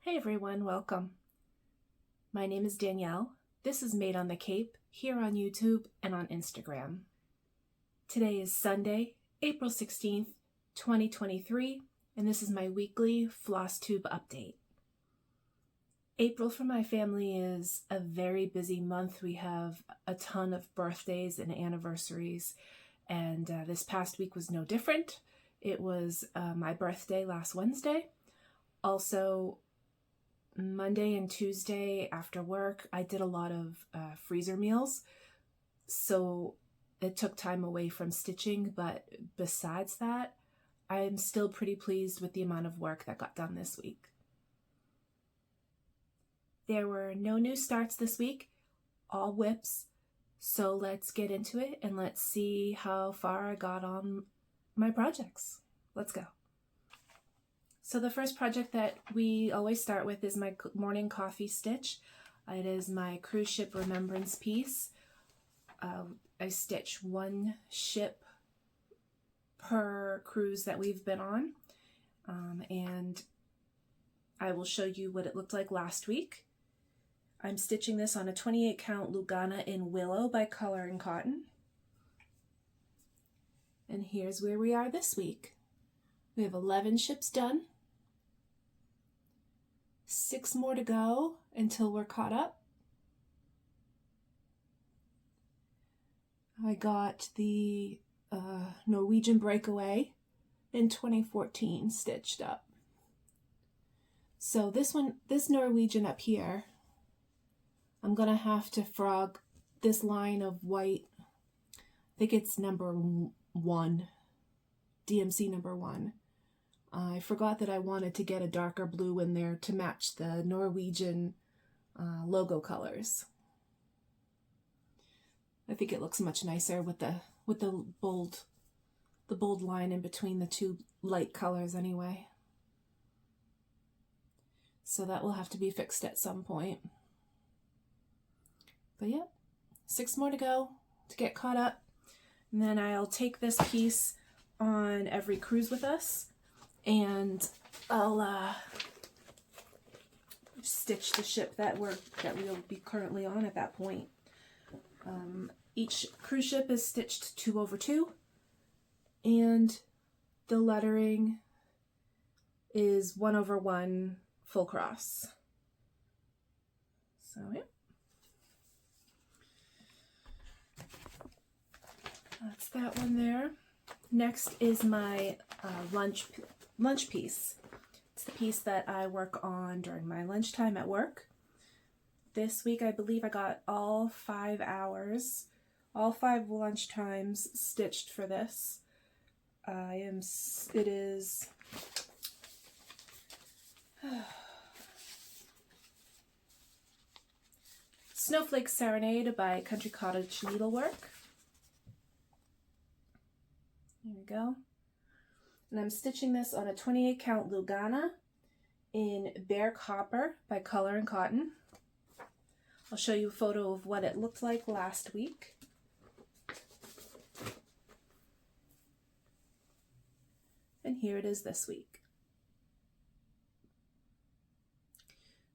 Hey everyone, welcome. My name is Danielle. This is Made on the Cape, here on YouTube and on Instagram. Today is Sunday, April 16th, 2023, and this is my weekly Flosstube update. April for my family is a very busy month. We have a ton of birthdays and anniversaries, and this past week was no different. It was my birthday last Wednesday. Also, Monday and Tuesday after work, I did a lot of freezer meals, so it took time away from stitching, but besides that, I'm still pretty pleased with the amount of work that got done this week. There were no new starts this week, all WIPs, so let's get into it and let's see how far I got on my projects. Let's go. So the first project that we always start with is my morning coffee stitch. It is my cruise ship remembrance piece. I stitch one ship per cruise that we've been on, and I will show you what it looked like last week. I'm stitching this on a 28 count Lugana in Willow by Color and Cotton. And here's where we are this week. We have 11 ships done. 6 more to go until we're caught up. I got the Norwegian Breakaway in 2014 stitched up. So this Norwegian up here, I'm gonna have to frog this line of white. I think it's number 1, DMC number 1. I forgot that I wanted to get a darker blue in there to match the Norwegian logo colors. I think it looks much nicer with the bold line in between the two light colors anyway. So that will have to be fixed at some point. But yeah, 6 more to go to get caught up. And then I'll take this piece on every cruise with us, and I'll stitch the ship that we'll be currently on at that point. Each cruise ship is stitched 2/2, and the lettering is 1/1 full cross. So yeah, that's that one there. Next is my lunch piece. It's the piece that I work on during my lunchtime at work. This week I believe I got all 5 hours, all 5 lunch times stitched for this. It is Snowflake Serenade by Cottage Needlework. There we go. And I'm stitching this on a 28 count Lugana in Bare Copper by Color and Cotton. I'll show you a photo of what it looked like last week. And here it is this week.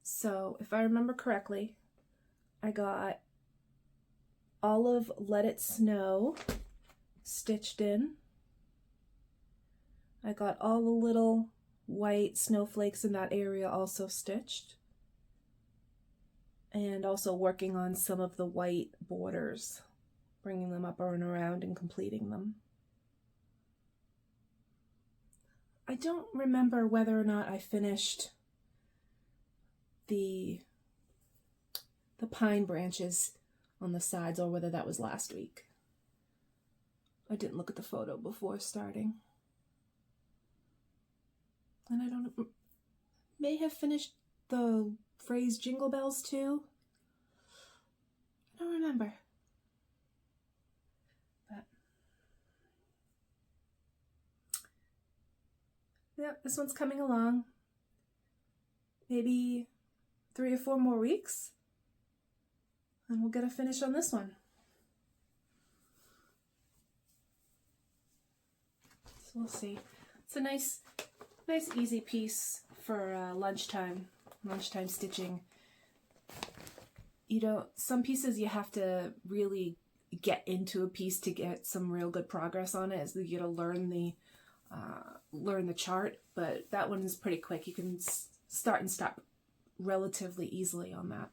So if I remember correctly, I got all of Let It Snow stitched in. I got all the little white snowflakes in that area also stitched, and also working on some of the white borders, bringing them up and around and completing them. I don't remember whether or not I finished the pine branches on the sides or whether that was last week. I didn't look at the photo before starting. And I may have finished the phrase Jingle Bells too. I don't remember. But yeah, this one's coming along. Maybe 3 or 4 more weeks, and we'll get a finish on this one. So we'll see. It's a nice easy piece for lunchtime. lunchtime stitching. Some pieces you have to really get into a piece to get some real good progress on it, as you gotta learn the chart, but that one is pretty quick. You can start and stop relatively easily on that.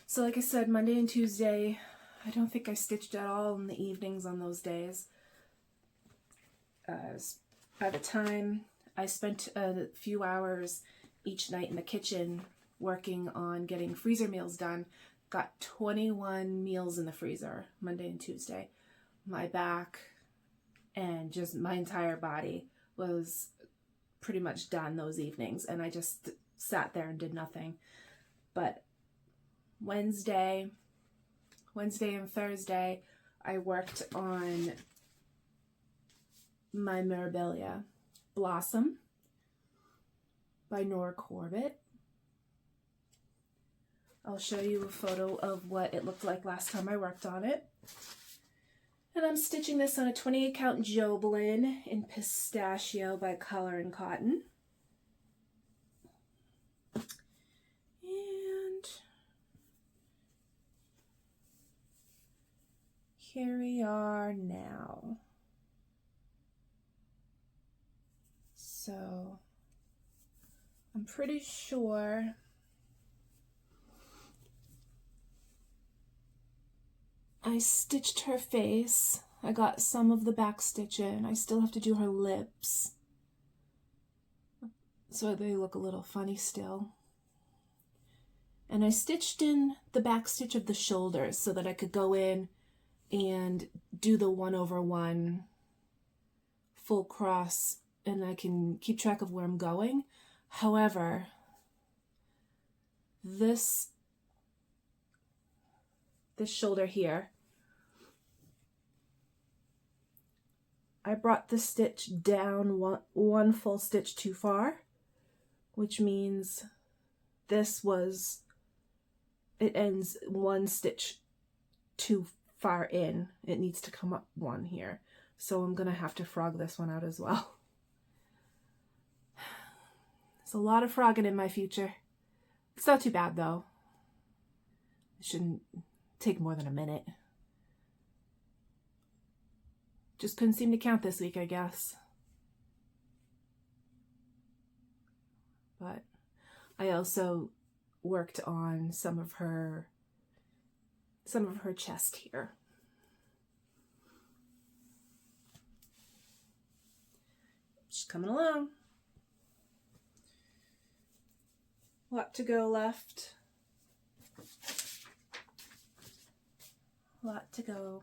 So like I said, Monday and Tuesday, I don't think I stitched at all in the evenings on those days. By the time I spent a few hours each night in the kitchen working on getting freezer meals done, got 21 meals in the freezer Monday and Tuesday. My back and just my entire body was pretty much done those evenings, and I just sat there and did nothing. But Wednesday and Thursday, I worked on my Mirabilia Blossom by Nora Corbett. I'll show you a photo of what it looked like last time I worked on it. And I'm stitching this on a 28 count Joblin in Pistachio by Color and Cotton. And here we are now. So I'm pretty sure I stitched her face. I got some of the back stitch in. I still have to do her lips, so they look a little funny still. And I stitched in the back stitch of the shoulders so that I could go in and do the 1/1 full cross, and I can keep track of where I'm going. However, this shoulder here, I brought the stitch down one full stitch too far, which means it ends one stitch too far in. It needs to come up one here. So I'm gonna have to frog this one out as well. There's a lot of frogging in my future. It's not too bad though. It shouldn't take more than a minute. Just couldn't seem to count this week, I guess. But I also worked on some of her chest here. She's coming along. Lot to go left. Lot to go.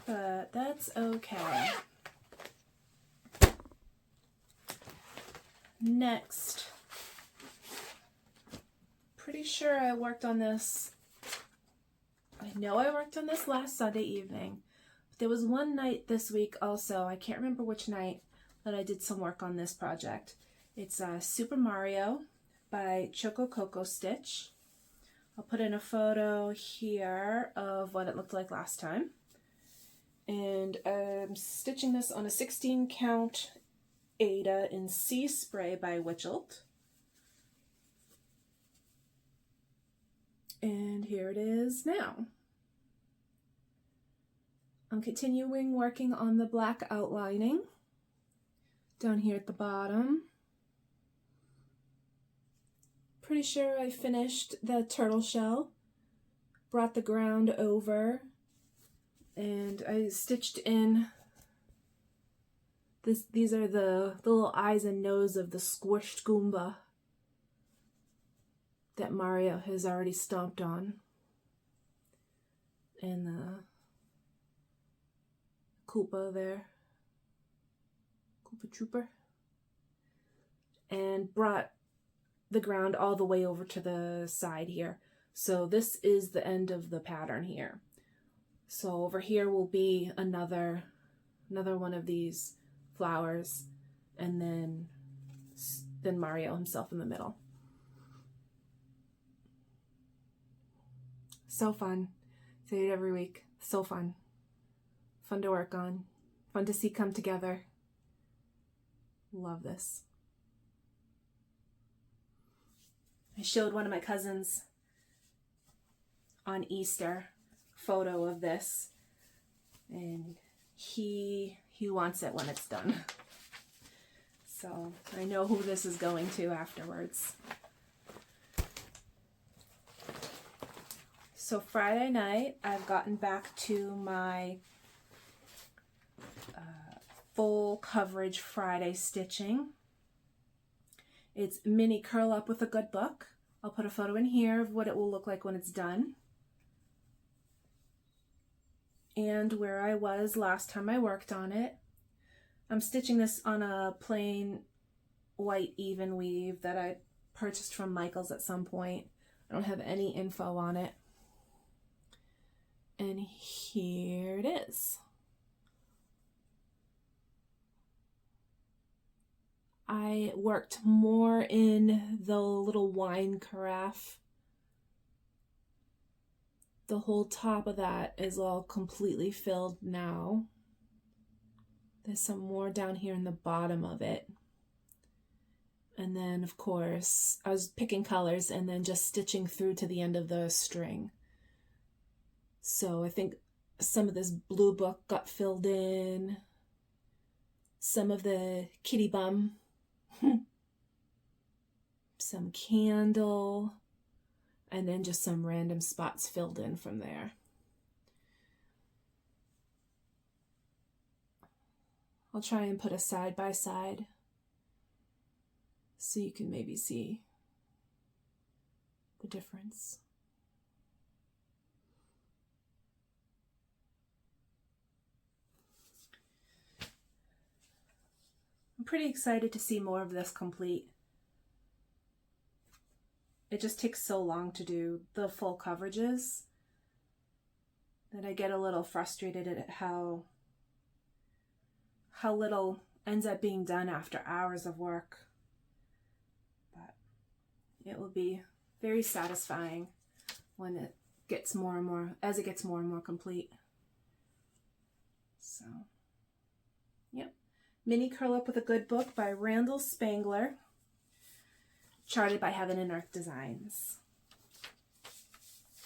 But that's okay. Next, pretty sure I worked on this. I know I worked on this last Sunday evening. There was one night this week also, I can't remember which night, that I did some work on this project. It's Super Mario by Choco Coco Stitch. I'll put in a photo here of what it looked like last time. And I'm stitching this on a 16 count Ada in Sea Spray by Witchelt. And here it is now. I'm continuing working on the black outlining down here at the bottom. Pretty sure I finished the turtle shell, brought the ground over, and I stitched in these are the little eyes and nose of the squished Goomba that Mario has already stomped on. And the Koopa there. Koopa Trooper. And brought the ground all the way over to the side here. So this is the end of the pattern here. So over here will be another one of these flowers, and then Mario himself in the middle. So fun. Say it every week. So fun. Fun to work on. Fun to see come together. Love this. I showed one of my cousins on Easter a photo of this, and he wants it when it's done. So I know who this is going to afterwards. So Friday night, I've gotten back to my full coverage Friday stitching. It's mini curl up with a good book. I'll put a photo in here of what it will look like when it's done. And where I was last time I worked on it. I'm stitching this on a plain white even weave that I purchased from Michael's at some point. I don't have any info on it. And here it is. I worked more in the little wine carafe. The whole top of that is all completely filled now. There's some more down here in the bottom of it. And then, of course, I was picking colors and then just stitching through to the end of the string. So I think some of this blue book got filled in. Some of the kitty bum. Some candle. And then just some random spots filled in from there. I'll try and put a side by side so you can maybe see the difference. I'm pretty excited to see more of this complete. It just takes so long to do the full coverages that I get a little frustrated at how little ends up being done after hours of work. But it will be very satisfying when it gets more and more, as it gets more and more complete. So, yep. Mini Curl Up with a Good Book by Randall Spangler. Charted by Heaven and Earth Designs.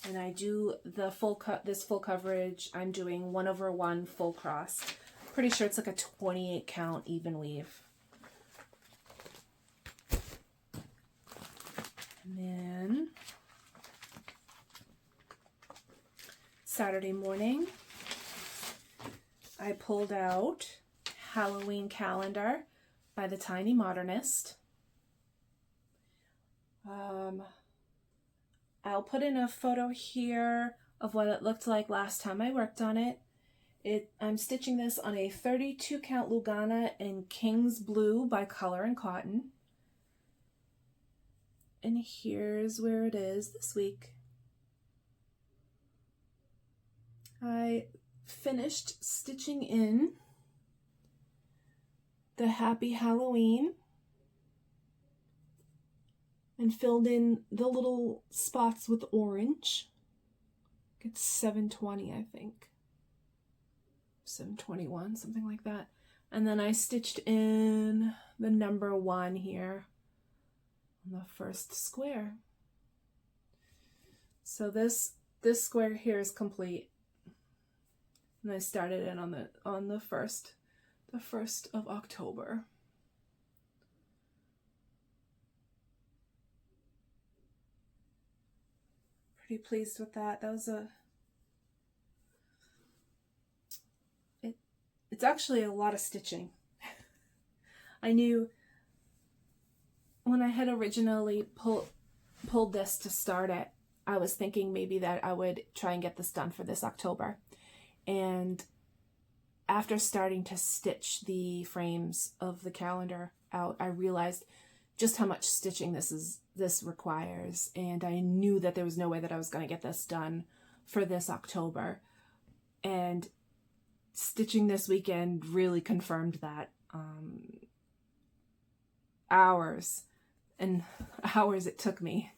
And I do the this full coverage, I'm doing 1/1 full cross. Pretty sure it's like a 28 count even weave. And then Saturday morning, I pulled out Halloween Calendar by the Tiny Modernist. I'll put in a photo here of what it looked like last time I worked on it. I'm stitching this on a 32 count Lugana in King's Blue by Color and Cotton. And here's where it is this week. I finished stitching in the Happy Halloween and filled in the little spots with orange. It's 720, I think. 721, something like that. And then I stitched in the number 1 here on the first square. So this square here is complete. And I started it on the 1st of October. Pretty pleased with that. That was it's actually a lot of stitching. I knew when I had originally pulled this to start it, I was thinking maybe that I would try and get this done for this October. And after starting to stitch the frames of the calendar out, I realized just how much stitching this requires, and I knew that there was no way that I was going to get this done for this October. And stitching this weekend really confirmed that. Hours and hours it took me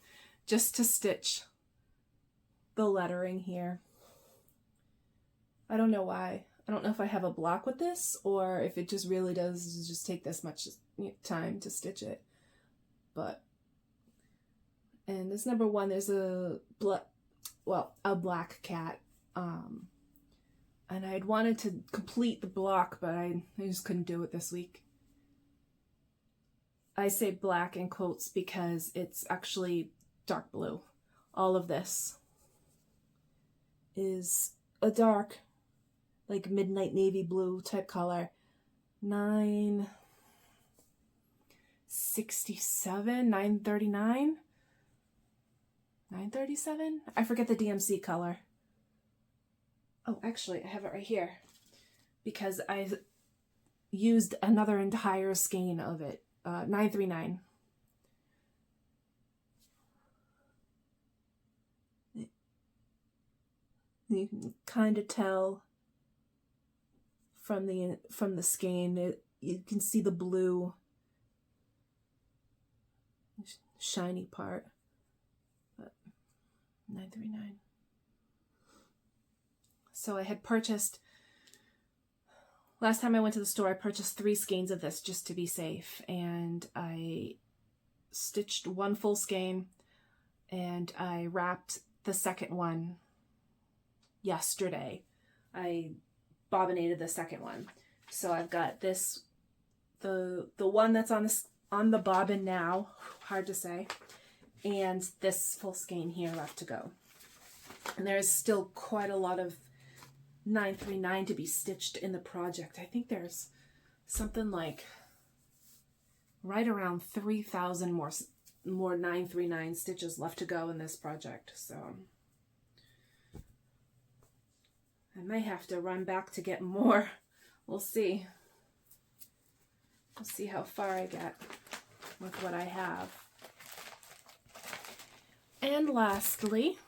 just to stitch the lettering here. I don't know why. I don't know if I have a block with this or if it just really does just take this much time to stitch it. But, and this number 1, there's a black cat. And I had wanted to complete the block, but I just couldn't do it this week. I say black in quotes because it's actually dark blue. All of this is a dark, like midnight navy blue type color. 967, 939, 937. I forget the DMC color. Oh, actually, I have it right here because I used another entire skein of it. 939. You can kind of tell from the skein. You can see the blue shiny part. But 939. So I had purchased, last time I went to the store, I purchased 3 skeins of this just to be safe. And I stitched 1 full skein and I wrapped the second one yesterday. I bobbinated the second one. So I've got this, the one that's on the bobbin now, hard to say, and this full skein here left to go. And there's still quite a lot of 939 to be stitched in the project. I think there's something like right around 3,000 more 939 stitches left to go in this project. So I might have to run back to get more. We'll see. We'll see how far I get with what I have. And lastly,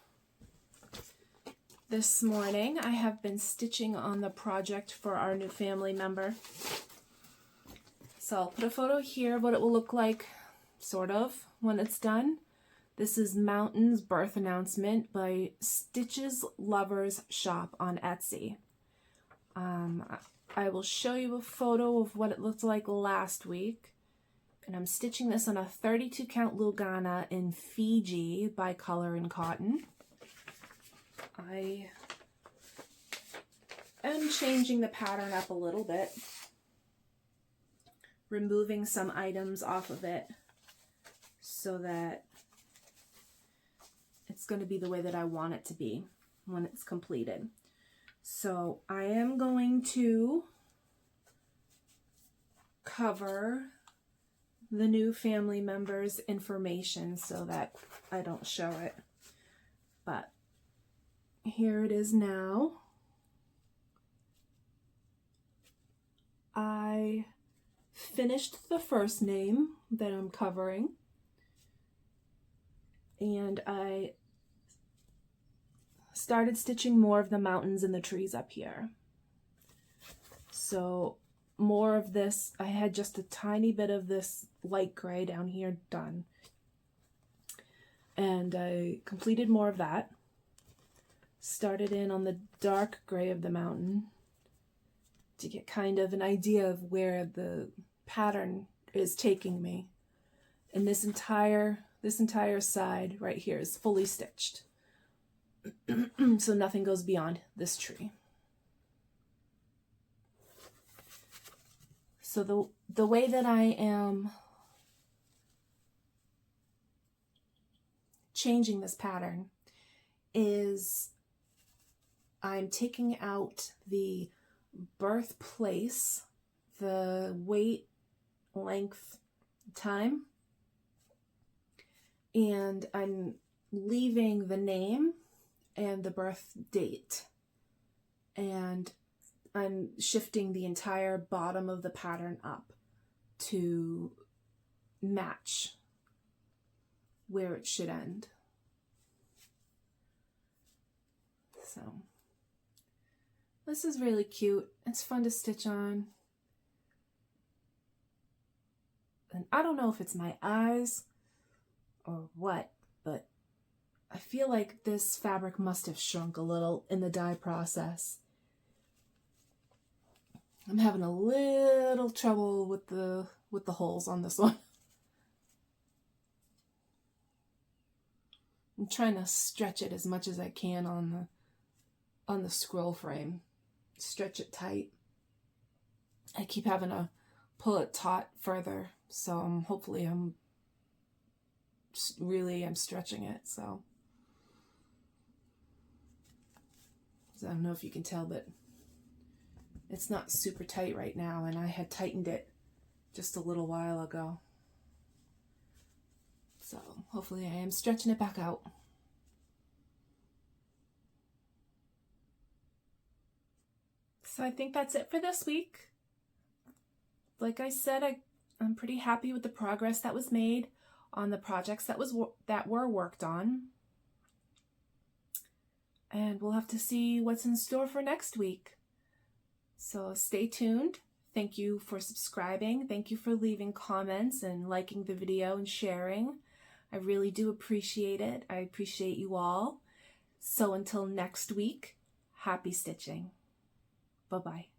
this morning I have been stitching on the project for our new family member. So I'll put a photo here of what it will look like, sort of, when it's done. This is Mountain's birth announcement by StitchesLoversShop on Etsy. I will show you a photo of what it looked like last week. And I'm stitching this on a 32 count Lugana in Fiji by Color and Cotton. I am changing the pattern up a little bit, removing some items off of it so that it's going to be the way that I want it to be when it's completed. So I am going to cover the new family member's information so that I don't show it. But here it is now. I finished the first name that I'm covering, and I started stitching more of the mountains and the trees up here. So more of this, I had just a tiny bit of this light gray down here done. And I completed more of that. Started in on the dark gray of the mountain to get kind of an idea of where the pattern is taking me. And this entire side right here is fully stitched. So nothing goes beyond this tree. So the way that I am changing this pattern is I'm taking out the birthplace, the weight, length, time, and I'm leaving the name and the birth date, and I'm shifting the entire bottom of the pattern up to match where it should end. So this is really cute. It's fun to stitch on. And I don't know if it's my eyes or what, but I feel like this fabric must have shrunk a little in the dye process. I'm having a little trouble with the holes on this one. I'm trying to stretch it as much as I can on the scroll frame. Stretch it tight. I keep having to pull it taut further, so hopefully I'm stretching it. So I don't know if you can tell, but it's not super tight right now, and I had tightened it just a little while ago. So hopefully I am stretching it back out. So I think that's it for this week. Like I said, I'm pretty happy with the progress that was made on the projects that were worked on. And we'll have to see what's in store for next week. So stay tuned. Thank you for subscribing. Thank you for leaving comments and liking the video and sharing. I really do appreciate it. I appreciate you all. So until next week, happy stitching. Bye-bye.